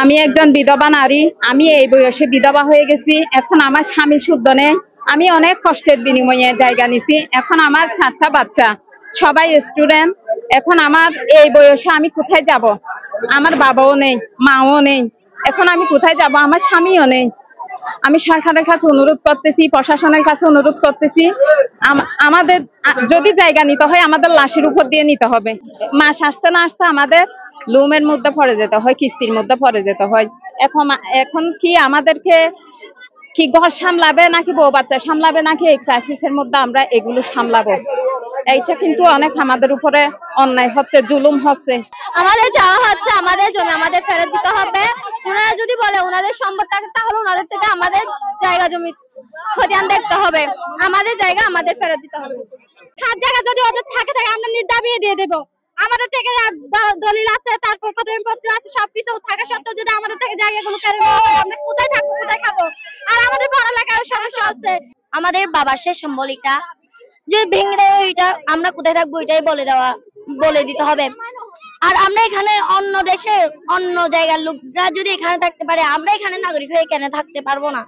আমি একজন বিধবা নারী। আমি এই বয়সে বিধবা হয়ে গেছি। এখন আমার স্বামী শুদ্ধ নেই। আমি অনেক কষ্টের বিনিময়ে জায়গা নিছি। এখন আমার 4টা বাচ্চা, সবাই স্টুডেন্ট। এখন আমার এই বয়সে আমি কোথায় যাব? আমার বাবাও নেই, মাও নেই। এখন আমি কোথায় যাব? আমার স্বামীও নেই। আমি সরকারের কাছে অনুরোধ করতেছি, প্রশাসনের কাছে অনুরোধ করতেছি, আমাদের যদি জায়গা নিতে হয় আমাদের লাশের উপর দিয়ে নিতে হবে। মাস আসতে না আসতে আমাদের লোমের মধ্যে পড়ে যেতে হয়, কিস্তির মধ্যে পড়ে যেতে হয়। এখন কি আমাদেরকে কি ঘর সামলাবে, নাকি বউ বাচ্চা সামলাবে, নাকি এই ক্রাইসিসের মধ্যে আমরা এগুলো সামলাবো? এইটা কিন্তু অনেক আমাদের উপরে অন্যায় হচ্ছে, জুলুম হচ্ছে। আমাদের চাওয়া হচ্ছে আমাদের জমি আমাদের ফেরত দিতে হবে। ওনারা যদি বলে ওনাদের সম্পদ থাকে, তাহলে ওনাদের থেকে আমাদের জায়গা জমি খতিয়ান দেখতে হবে। আমাদের জায়গা আমাদের ফেরত দিতে হবে। খাত জায়গা যদি ওদের থাকে আমরা নিজ দাবিয়ে দিয়ে দেবো। আমাদের থেকে দলিল আছে, তারপর প্রতিপত্র আছে, সবকিছু থাকা সত্ত্বেও যদি আমাদের থেকে জায়গাগুলো কেড়ে নেওয়া হয়, আমরা কোথায় থাকবো, কোথায় খাবো? আর আমাদের পড়ালেখার সমস্যা হচ্ছে। আমাদের বাবার শেষ সম্বলিটা যে ভেঙে দেওয়া, এটা আমরা কোথায় থাকবো এটাই বলে দিতে হবে। আর আমরা এখানে অন্য দেশের অন্য জায়গার লোকরা যদি এখানে থাকতে পারে, আমরা এখানে নাগরিক হয়ে কেন থাকতে পারবো না?